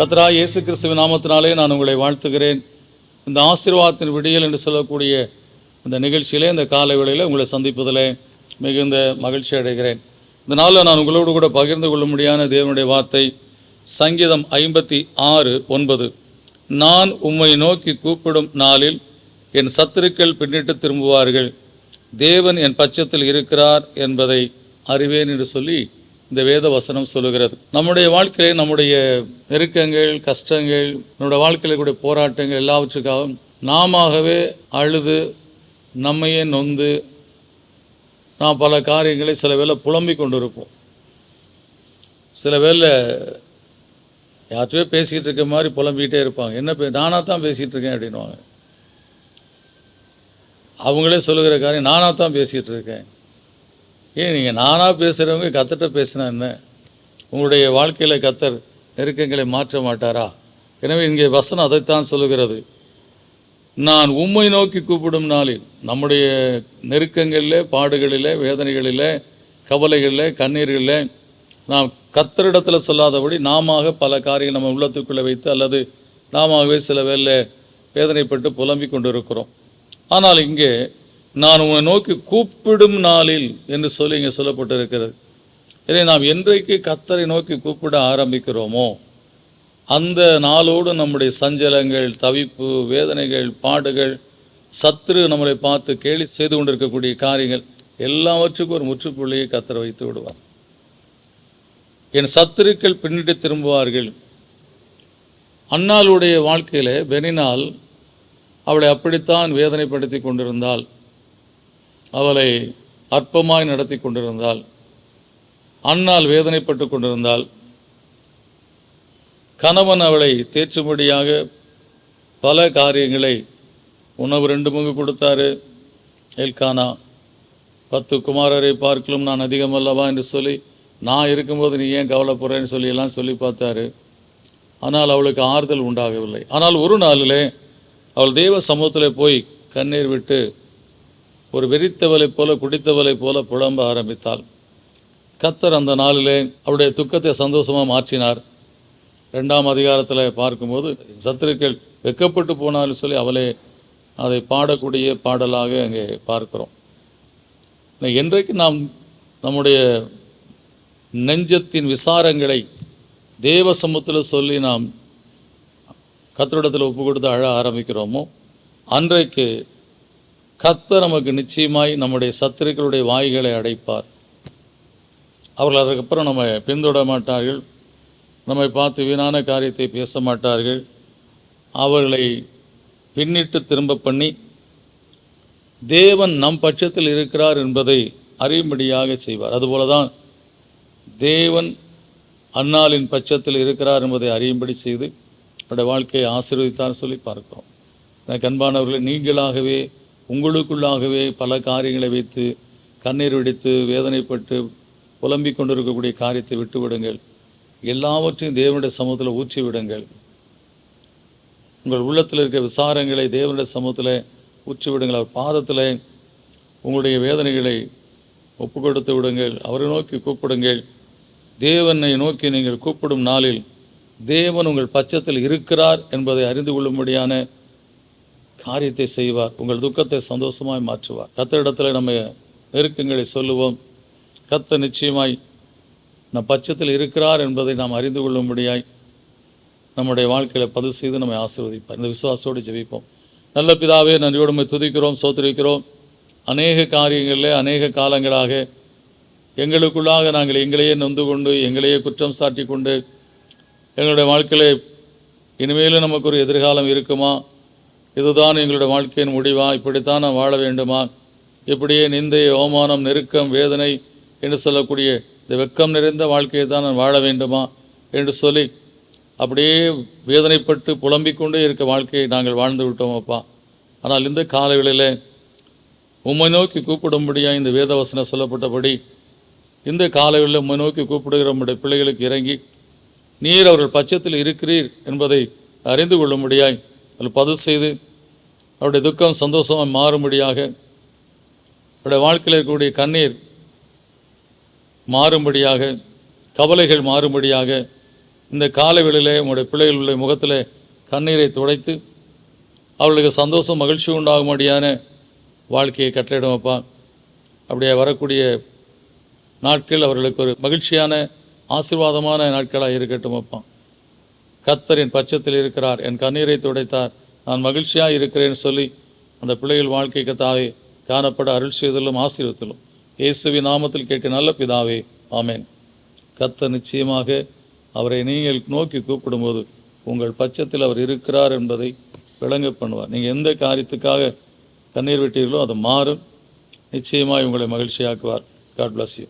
கர்த்தராகிய இயேசு கிறிஸ்துவின் நாமத்தினாலே நான் உங்களை வாழ்த்துகிறேன். இந்த ஆசீர்வாதத்தின் விடியல் என்று சொல்லக்கூடிய இந்த நிகழ்ச்சியிலே, இந்த காலை வேளையில் உங்களை சந்திப்பதில் மிகுந்த மகிழ்ச்சி அடைகிறேன். இந்த நாளில் நான் உங்களோடு கூட பகிர்ந்து கொள்ளும்படியான தேவனுடைய வார்த்தை சங்கீதம் 56:9. நான் உம்மை நோக்கி கூப்பிடும் நாளில் என் சத்துருக்கள் பின்னிட்டு திரும்புவார்கள், தேவன் என் பட்சத்தில் இருக்கிறார் என்பதை அறிவேன் என்று சொல்லி இந்த வேத வசனம் சொல்லுகிறது. நம்முடைய வாழ்க்கையில் நம்முடைய நெருக்கங்கள், கஷ்டங்கள், நம்முடைய வாழ்க்கையில் கூடிய போராட்டங்கள் எல்லாவற்றுக்காகவும் நாமவே அழுது நம்மையே நொந்து நாம் பல காரியங்களை சில வேளை புலம்பிக் கொண்டு இருப்போம். சில வேளை யார்கிட்டயோ பேசிகிட்டு இருக்க மாதிரி புலம்பிக்கிட்டே இருப்பாங்க. என்ன நானாக தான் பேசிகிட்டு இருக்கேன் அப்படின்வாங்க. அவங்களே சொல்லுகிற காரியம் நானாக தான் பேசிகிட்டு இருக்கேன். ஏன் நீங்கள் நானாக பேசுகிறவங்க கர்த்தர்கிட்ட பேசினா என்ன? உங்களுடைய வாழ்க்கையில் கர்த்தர் நெருக்கங்களை மாற்ற மாட்டாரா? எனவே இங்கே வசனம் அதைத்தான் சொல்லுகிறது. நான் உம்மை நோக்கி கூப்பிடும் நாளில், நம்முடைய நெருக்கங்களில், பாடுகளில், வேதனைகளில், கவலைகளில், கண்ணீர்களில் நாம் கர்த்தரிடத்தில் சொல்லாதபடி நாம பல காரியங்கள் நம்ம உள்ளத்துக்குள்ளே வைத்து அல்லது நாமவே சில வேளை வேதனைப்பட்டு புலம்பிக் கொண்டு இருக்கிறோம். ஆனால் இங்கே நான் உன்னை நோக்கி கூப்பிடும் நாளில் என்று சொல்லி இங்கே சொல்லப்பட்டிருக்கிறது. இதை நாம் என்றைக்கு கர்த்தரை நோக்கி கூப்பிட ஆரம்பிக்கிறோமோ அந்த நாளோடு நம்முடைய சஞ்சலங்கள், தவிப்பு, வேதனைகள், பாடுகள், சத்துரு நம்மளை பார்த்து கேலி செய்து கொண்டிருக்கக்கூடிய காரியங்கள் எல்லாவற்றுக்கும் ஒரு முற்றுப்புள்ளியை கர்த்தர் வைத்து விடுவார். என் சத்துருக்கள் பின்னிட்டு திரும்புவார்கள். அன்னாளுடைய வாழ்க்கையில் பெனினால் அவளை அப்படித்தான் வேதனைப்படுத்தி கொண்டிருந்தாள். அவளை அற்பமாய் நடத்தி கொண்டிருந்தாள். அன்னாள் வேதனைப்பட்டு கொண்டிருந்தாள். கணவன் அவளை தேற்றும்படியாக பல காரியங்களை, உணவு 2 மங்கு கொடுத்தாரு. எல்கானா 10 குமாரரை பார்க்கலும் நான் அதிகம் அல்லவா என்று சொல்லி, நான் இருக்கும்போது நீ ஏன் கவலைப்படுறேன்னு சொல்லி எல்லாம் சொல்லி பார்த்தாரு. ஆனால் அவளுக்கு ஆறுதல் உண்டாகவில்லை. ஆனால் ஒரு நாளிலே அவள் தேவ சமூகத்தில் போய் கண்ணீர் விட்டு ஒரு வெறித்தவளை போல, குடித்தவளை போல புலம்ப ஆரம்பித்தாள். கர்த்தர் அந்த நாளிலே அவருடைய துக்கத்தை சந்தோஷமாக மாற்றினார். 2ஆம் அதிகாரத்தில் பார்க்கும்போது சத்துருக்கள் வெக்கப்பட்டு போனாலும் சொல்லி அவளே அதை பாடக்கூடிய பாடலாக அங்கே பார்க்கிறோம். என்றைக்கு நாம் நம்முடைய நெஞ்சத்தின் விசாரங்களை தேவ சமூகத்தில் சொல்லி நாம் கர்த்தரிடத்தில் ஒப்பு கொடுத்து அழ ஆரம்பிக்கிறோமோ அன்றைக்கு கர்த்தர் நமக்கு நிச்சயமாய் நம்முடைய சத்துருக்களுடைய வாய்களை அடைப்பார். அவர்கள் அதுக்கப்புறம் நம்ம பின்தொட மாட்டார்கள். நம்மை பார்த்து வீணான காரியத்தை பேச மாட்டார்கள். அவர்களை பின்னிட்டு திரும்ப பண்ணி தேவன் நம் பட்சத்தில் இருக்கிறார் என்பதை அறியும்படியாக செய்வார். அதுபோல தான் தேவன் அன்னாளின் பட்சத்தில் இருக்கிறார் என்பதை அறியும்படி செய்து அவருடைய வாழ்க்கையை ஆசீர்வதித்தார் சொல்லி பார்க்கிறோம். எனக்கு அன்பானவர்களை, நீங்களாகவே உங்களுக்குள்ளாகவே பல காரியங்களை வைத்து கண்ணீர் வெடித்து வேதனைப்பட்டு புலம்பிக் கொண்டிருக்கக்கூடிய காரியத்தை விட்டுவிடுங்கள். எல்லாவற்றையும் தேவனுடைய சமூகத்தில் ஊற்றி விடுங்கள். உங்கள் உள்ளத்தில் இருக்க விசாரங்களை தேவனுடைய சமூகத்தில் ஊற்றி விடுங்கள். அவர் பாதத்தில் உங்களுடைய வேதனைகளை ஒப்பு கொடுத்து விடுங்கள். அவரை நோக்கி கூப்பிடுங்கள். தேவனை நோக்கி நீங்கள் கூப்பிடும் நாளில் தேவன் உங்கள் பட்சத்தில் இருக்கிறார் என்பதை அறிந்து கொள்ளும்படியான காரியத்தை செய்வார். உங்கள் துக்கத்தை சந்தோஷமாய் மாற்றுவார். கர்த்தரிடத்தில் நம்ம நெருக்கங்களை சொல்லுவோம். கர்த்தர் நிச்சயமாய் நம் பட்சத்தில் இருக்கிறார் என்பதை நாம் அறிந்து கொள்ளும்படியாய் நம்முடைய வாழ்க்கையில் பதிவு செய்து நம்மை ஆசீர்வதிப்பார். இந்த விசுவாசத்தோடு ஜெபிப்போம். நல்ல பிதாவே, நன்றியோடு துதிக்கிறோம், சோத்திரிக்கிறோம். அநேக காரியங்களில் அநேக காலங்களாக எங்களுக்குள்ளாக நாங்கள் எங்களையே நொந்து கொண்டு எங்களையே குற்றம் சாட்டி கொண்டு எங்களுடைய வாழ்க்கையில் இனிமேலும் நமக்கு ஒரு எதிர்காலம் இருக்குமா, இதுதான் எங்களுடைய வாழ்க்கையின் முடிவா, இப்படித்தான் நாம் வாழ வேண்டுமா, இப்படியே நிந்தை, அவமானம், நெருக்கம், வேதனை என்று சொல்லக்கூடிய இந்த வெக்கம் நிறைந்த வாழ்க்கையை தான் நான் வாழ வேண்டுமா என்று சொல்லி அப்படியே வேதனைப்பட்டு புலம்பிக் கொண்டே இருக்க வாழ்க்கையை நாங்கள் வாழ்ந்து விட்டோம் அப்பா. ஆனால் இந்த காலங்களில் உம்மை நோக்கி கூப்பிடும்படியாக இந்த வேதவசனம் சொல்லப்பட்டபடி இந்த காலங்களில் உம்மை நோக்கி கூப்பிடுகிற நம்முடைய பிள்ளைகளுக்கு இறங்கி நீர் அவர்கள் பட்சத்தில் இருக்கிறீர் என்பதை அறிந்து கொள்ளும்படியாய் அதில் பதிவு செய்து அவருடைய துக்கம் சந்தோஷமாக மாறும்படியாக, அவருடைய வாழ்க்கையில் இருக்கக்கூடிய கண்ணீர் மாறும்படியாக, கவலைகள் மாறும்படியாக இந்த காலை வேளையிலே உங்களுடைய பிள்ளைகளுடைய முகத்தில் கண்ணீரை துடைத்து அவர்களுக்கு சந்தோஷம் மகிழ்ச்சி உண்டாகும்படியான வாழ்க்கையை கட்டளையிடும் அப்பா. அப்படியே வரக்கூடிய நாட்கள் அவர்களுக்கு ஒரு மகிழ்ச்சியான ஆசீர்வாதமான நாட்களாக இருக்கட்டும் அப்பா. கர்த்தர் என் பட்சத்தில் இருக்கிறார், என் கண்ணீரை துடைத்தார், நான் மகிழ்ச்சியாக இருக்கிறேன்னு சொல்லி அந்த பிள்ளைகள் வாழ்க்கை கர்த்தாவே காணப்பட அருள் செய்தலும் ஆசீர்வதித்தலும் இயேசுவின் நாமத்தில் கேட்க நல்ல பிதாவே, ஆமேன். கர்த்தர் நிச்சயமாக அவரை நீங்கள் நோக்கி கூப்பிடும்போது உங்கள் பட்சத்தில் அவர் இருக்கிறார் என்பதை விளங்க பண்ணுவார். நீங்கள் எந்த காரியத்துக்காக கண்ணீர் விட்டீர்களோ அது மாறும். நிச்சயமாக உங்களை மகிழ்ச்சியாக்குவார். God bless you.